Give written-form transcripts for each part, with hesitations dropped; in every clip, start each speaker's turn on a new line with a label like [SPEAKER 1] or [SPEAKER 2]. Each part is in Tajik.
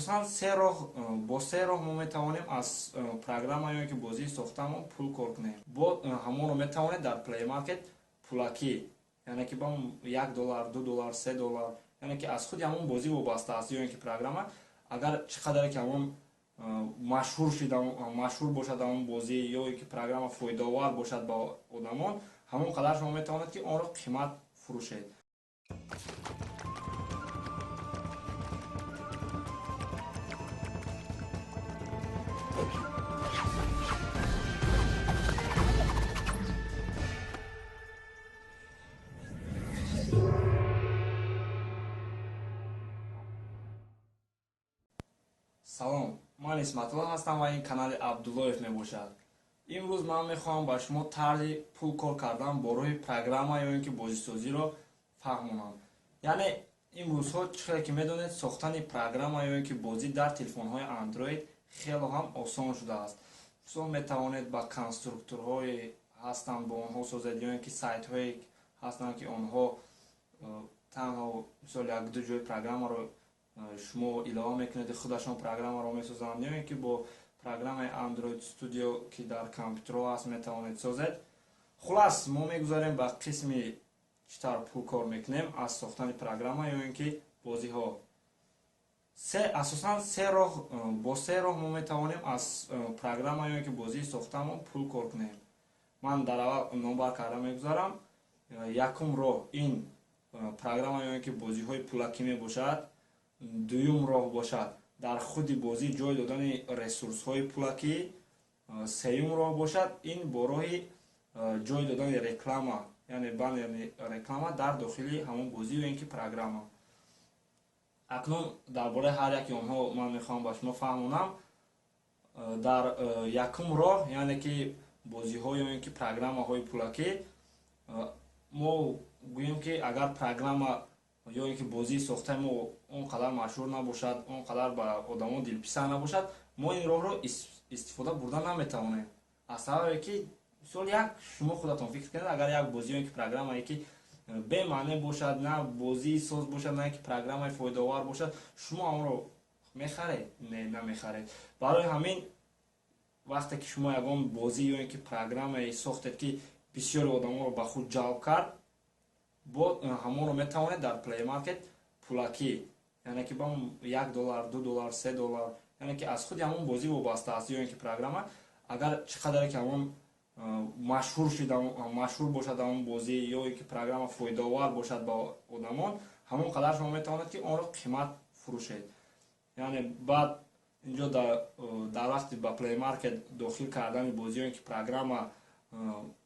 [SPEAKER 1] асосан бо се роҳ мо метавонем аз программаҳое ки бозии сохтаамон пул кор кунем. Бо ҳамонро метавонед дар Play Market пулакӣ, яъне ки ба $1, $2, $3, яъне ки аз худи ҳамон бозӣ вобаста аст. Ё ин ки программа агар чӣ қадаре ки ҳамон машҳур бошад ҳамон бозӣ, ё ин ки программа фоидаовар бошад ба одамон, ҳамон қадар шумо метавонед ки онро қимат фурӯшед. салом, ман Исматулло ҳастам ва ин канали Абдуллоев мебошад. имрӯз ман мехоҳам ба шумо тарзи пул кор кардан бо роҳи программа ё ин ки бозисозиро фаҳмонам. яъне имрӯзҳо чӣ хеле ки медонед, сохтани программа ё ин ки бозӣ дар телефонҳои Android хело ҳам осон шудааст. мисол метавонед ба конструкторҳои ҳастанд, бо онҳо созед, ё ин ки сайтҳое ҳастанд ки онҳо танҳо мисол як-ду ҷои программаро шумо илова мекунед, худашон программаро месозанд, ё ин ки бо программаи Android Studio ки дар компютерҳо ҳаст метавонед созед. хулас, мо мегузарем ба қисми чӣ тавр пул кор мекунем аз сохтани программа ё ин ки бозиҳо. асосан бо се роҳ мо метавонем аз программа ё ин ки бозии сохтаамон пул кор кунем. ман дар аввал номбар карда мегузарам. якум роҳ ин программа ё ин ки бозиҳои пулакӣ мебошад. дуюм роҳ бошад дар худи бозӣ ҷой додани ресурсҳои пулакӣ. сеюм роҳ бошад ин бо роҳи ҷой додани реклама, яъне баннерни реклама дар дохили ҳамон бозӣ ё ин ки программа. акнун дар бораи ҳар яки онҳо ман мехоҳам ба шумо фаҳмонам. дар якум роҳ, яъне ки бозиҳо ё ин ки программаҳои пулакӣ, мо гӯем ки агар программа ё ин ки бозии сохтаи мо он қадар машҳур набошад, он қадар ба одамон дилписанд набошад, мо ин роҳро истифода бурда наметавонем. аз сабабе ки мисол шумо худатон фикр кунед, агар як бозӣ ё ин ки программае ки бемаъне бошад, на бозии соз бошад, на ки программаи фоидаовар бошад, шумо онро мехаред? Не, намехаред. барои ҳамин вақте ки шумо ягон бозӣ ё ин ки программае сохтед ки бисёри одамонро ба худ ҷалб кард, бо ҳамонро метавонед дар Play Market пулакӣ, яъне ки ба $1, $2, $3, яъне ки аз худи ҳамон бозӣ вобаста аст. ё ин ки программа агар чӣ қадаре ки ҳамон машҳур бошад ҳамон бозӣ, ё ин ки программа фоидаовар бошад ба одамон, ҳамон қадар шумо метавонед ки онро қимат фурӯшед. яъне баъд инҷо дар вақти ба Play Market дохил кардани бозӣ ё ин ки программа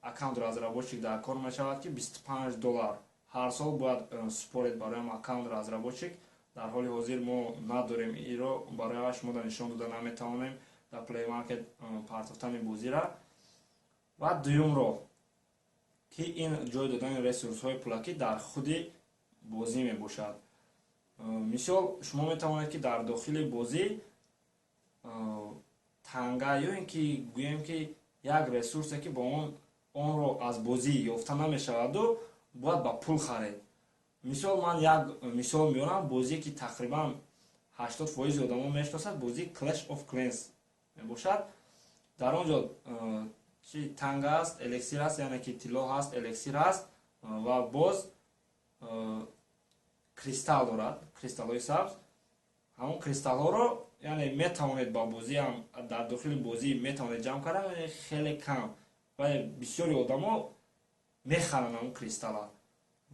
[SPEAKER 1] аккаунт разработчик дар кор мешавад ки $25 ҳар сол бояд супоред барои аккаунт разработчик. дар ҳоли ҳозир мо надорем иро, барои шумо нишон дода наметавонем дар Play Market партофтани бозира. ва дуюм роҳ ки ин ҷой додани ресурсҳои пулакӣ дар худи бозӣ мебошад. мисол шумо метавонед ки дар дохили бозӣ танга ё ин ки гӯем ки як ресурсе ки бо онро аз бозӣ ёфта намешаваду бояд ба пул харед. мисол ман як мисол меорам, бозие ки тақрибан 80% одамон мешиносад, бозии Clash of Clans мебошад. дар он ҷо чи танга аст, элексир аст, яъне ки тилло ҳаст, элексир аст ва боз кристалл дорад, кристаллҳои сабз. ҳамон кристаллҳоро яъне метавонед ба бозӣ ҳам дар дохили бозӣ метавонед ҷамъ кардан, хеле кам, вале бисёри одамо мехаранд ҳамон кристалла,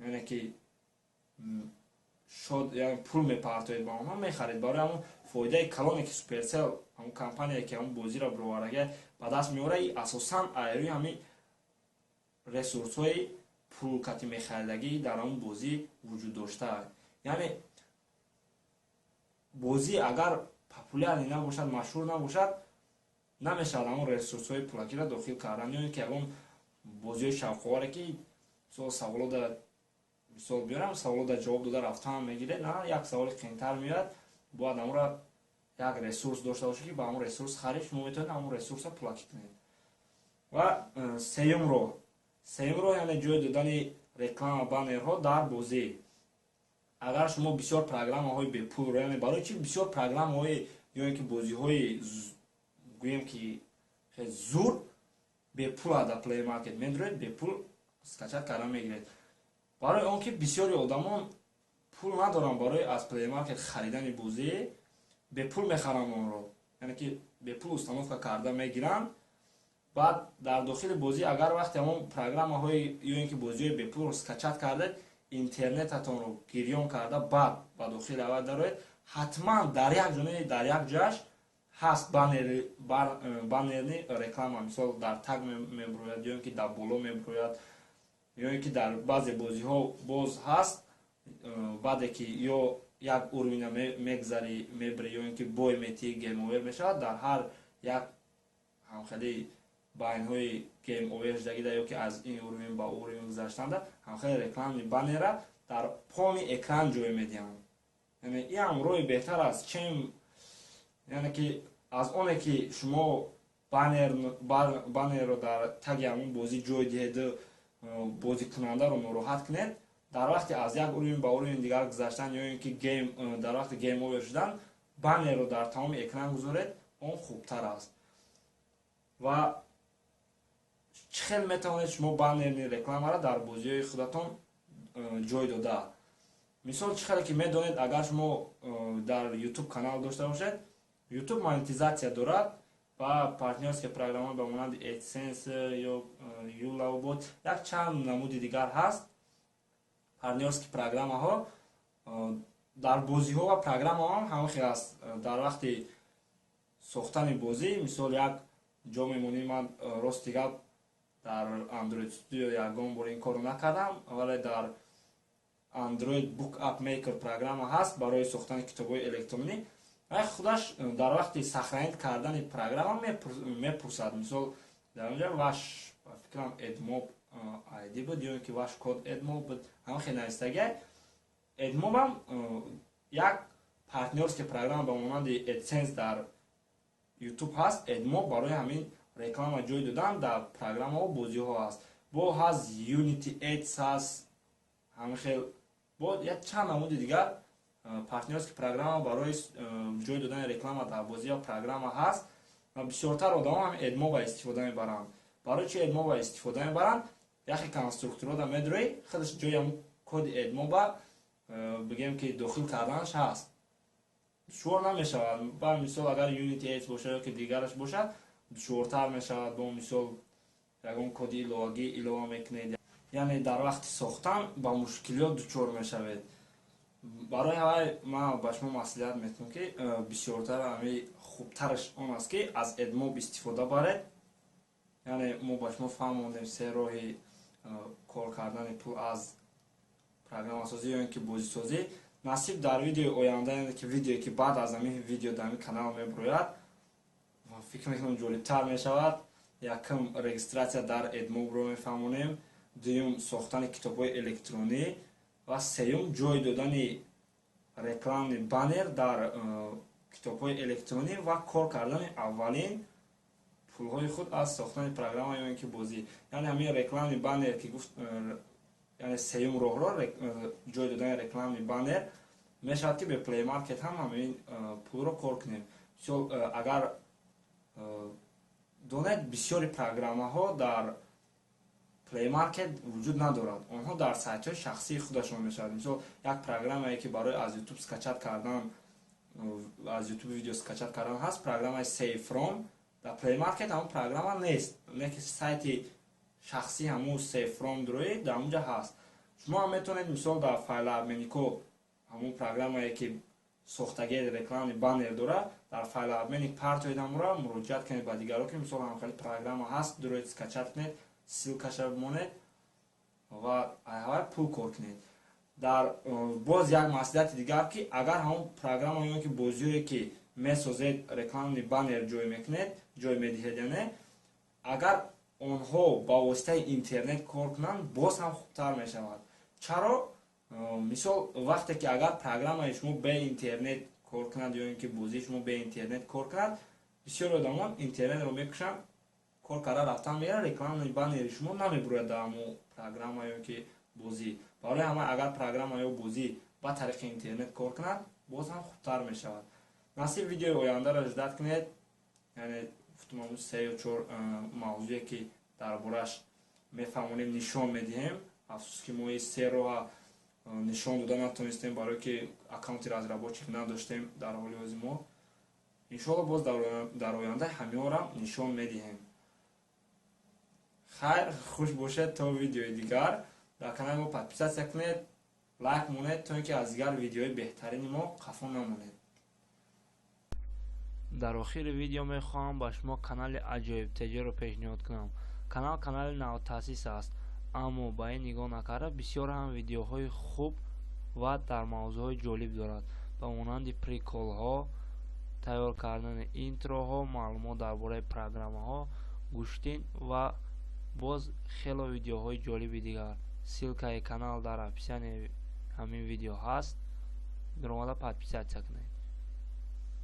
[SPEAKER 1] яъне ки шод яъне пул мепартоед ба онҳо, мехаред. барои ҳамон фоидаи калоне ки Supercell, ҳамон компания ки ҳамон бозиро бироварага ба даст меорад, асосан айрӯи ҳамин ресурсҳои пулкати мехаридагӣ дар ҳамон бозӣ вуҷуд доштааст. яъне бозӣ агар популярӣ набошад, машҳур набошад, намешавад ҳамон ресурсҳои пулакиро дохил кардан. ё ин ки ягон бозиҳои шавқоваре ки саволода мисол биёрам, саволода ҷавоб дода рафтаам мегиред, на як саволи қиинтар меояд, бояд ҳамонро як ресурс дошта бошед ки ба ҳамон ресурс харид шумо метавонед ҳамон ресурсро пулакӣ кунед. ва сеюм роҳ яъне ҷои додани реклама баннерҳо дар бозӣ. агар шумо бисёр программаҳои бепулро, яъне барои чӣ бисёр программаҳои ё ин ки бозиҳои гӯем ки хеле зур бепул дар Play Market медуред, бепул скачат карда мегиред. барои он ки бисёри одамон пул надоранд барои аз Play Market харидани бозӣ, бепул мехаранд онро, яъне ки бепул установка карда мегиранд. баъд дар дохили бозӣ агар вақте ҳамон программаҳои ё ин ки бозиҳои бепулро скачат кардед, интернетатонро гирён карда баъд ба дохили авад дароед, ҳатман дар як ҷояш ҳаст баннерни реклама, мисол дар таг мебурояд, ё ин ки дар боло мебурояд, ё ин ки дар баъзе бозиҳо боз ҳаст. баъде ки ё як уровня мегзарӣ мебарӣ, ё ин ки бой метии гейм овер мешавад, дар ҳар як ҳамхели байнҳои гейм овер шудагида ё ки аз ин уровень ба уровень гузаштанда ҳамхели рекламаи баннера дар поми экран ҷой медиҳанд. яъне ин ҳам роҳи беҳтар аст, чем яъне ки аз оне ки шумо баннерро дар таги ҳамон бозӣ ҷой диҳеду бозикунандаро нороҳат кунед, дар вақти аз як уровень ба уровень дигар гузаштан ё ин ки дар вақти гейм овер шудан баннерро дар тамоми экран гузоред, он хубтар аст. ва чӣ хел метавонед шумо баннерни рекламаро дар бозиҳои худатон ҷой дода? мисол чӣ хеле ки медонед, агар шумо дар YouTube канал дошта бошед, YouTube монетизатсия дорад ва партнёрские программаҳои ба монанди AdSense ё YouLovebot, як чанд намуди дигар ҳаст. партнёрские программаҳо дар бозиҳо ва программаҳо ҳама хел аст. дар вақти сохтани бозӣ, мисол як ҷо мемонӣ, ман рости гап дар Android Studio ягон бор ин корро накардам, вале дар Android Book App Maker программа ҳаст барои сохтани китобҳои электронӣ. худаш дар вақти сахранид кардани программа мепурсад, мисол дар онҷа ваш фикрам AdMob ID буд ё ки ваш код AdMob буд, ҳама хел навистагия. AdMob ҳам як партнёрская программа ба монанди AdSense дар YouTube ҳаст. AdMob барои ҳамин реклама ҷой додан дар программаҳо бозиҳо ҳаст. бо ҳаст Unity Ads ҳаст, ҳама хел бо як чанд намуди дигар партнёрская программа барои ҷой додани реклама дар бозиҳо программа ҳаст ва бисёртар одамон ҳам AdMob истифода мебаранд. барои чӣ AdMob истифода мебаранд? яхе конструкторода медурӣ, худаш ҷои ҳамн коди AdMob бигем ки дохил карданаш ҳаст, душвор намешавад. ба мисол агар Unity Ads бошад ё ки дигараш бошад, душвортар мешавад. бо мисол ягон коди иловагӣ илова мекунед, яъне дар вақти сохтан ба мушкилот дучор мешавед. барои ҳавай ман ба шумо маслиҳат метунам ки бисёртар ҳами хубтараш он аст ки аз AdMob истифода баред. яъне мо ба шумо фаҳмондем се роҳи кор кардани пул аз программасозӣ ё ин ки бозисозӣ. насиб дар видеои оянда, яъне ки видеое ки баъд аз ҳамин видео дар ҳамин канал мебурояд, фикр мекунам ҷолибтар мешавад. якум регистратсия дар AdMobро мефаҳмонем, дуюм сохтани китобҳои электронӣ ва сеюм ҷой додани рекламни баннер дар китобҳои электронӣ ва кор кардани аввалин пулҳои худ аз сохтани программа ё ин ки бозӣ. яъне ҳамин рекламни баннер ки гуфт, яъне сеюм роҳро ҷой додани рекламни баннер мешавад ки бе Play Market ҳам ҳамин пулро кор кунем. мисол агар донед бисёри программаҳо дар Play Market вуҷуд надорад, онҳо дар сайтҳои шахсии худашон мешавад. мисол як программае ки барои аз YouTube скачат кардан, аз YouTube видео скачат кардан ҳаст, программаи Save From. дар Play Market ҳамон программа нест, леки сайти шахсӣ ҳамон Save From дурои дар онҷа ҳаст. шумо ҳам метавонед мисол дар файлабменико ҳамон программае ки сохтагии рекламни баннер дорад, дар файлабменик партоед ҳамонро муроҷиат кунед ба дигаро ки мисол ҳамхели программа ҳаст, дуроед скачат кунед, силкаша бимонед ва ҳавай пул кор кунед. дар боз як маслиҳати дигар ки агар ҳамон программа ё ки бозиҳое ки месозед рекламни баннер ҷой мекунед, ҷой медиҳед, яъне агар онҳо ба воситаи интернет кор кунанд, боз ҳам хубтар мешавад. чаро? мисол вақте ки агар программаи шумо бе интернет кор кунад ё ин ки бозии шумо бе интернет кор кунад, бисёри одамон интернетро мекушанд, кор карда рафтан мегирад, рекламаи баннери шумо намебурояд дар ҳамон программа ё ки бозӣ. барои ҳама агар программа ё бозӣ ба тариқи интернет кор кунад, боз ҳам хубтар мешавад. насиб видеои ояндаро иҷдат кунед, яъне футмон 3 ё 4 мавзӯе ки дар бораш мефаҳмонем нишон медиҳем. афсуски мо ин 3 роҳа нишон дода натонистем, барое ки аккаунти разработчик надоштем дар ҳоли ҳозир. мо иншоалло боз дар оянда ҳамеҳоро нишон медиҳем. хайр, хуш бошед. То видеои дигар дар канали мо подписатсия кунед, лайк монед, то ин ки аз дигар видеои беҳтарини мо қафо намонед.
[SPEAKER 2] дар охири видео мехоҳам ба шумо канали аҷоибтеҷиро пешниҳод кунам. канали навтаъсис аст, аммо ба ин нигоҳ накарда бисёр ҳам видеоҳои хуб ва дар мавзӯъҳои ҷолиб дорад, ба монанди приколҳо, тайёр кардани интроҳо, маълумот дар бораи программаҳо, гӯштин ва боз хело видеоҳои ҷолиби дигар. ссилкаи канал дар описанияи ҳамин видео ҳаст. биромада подписатсия кунед.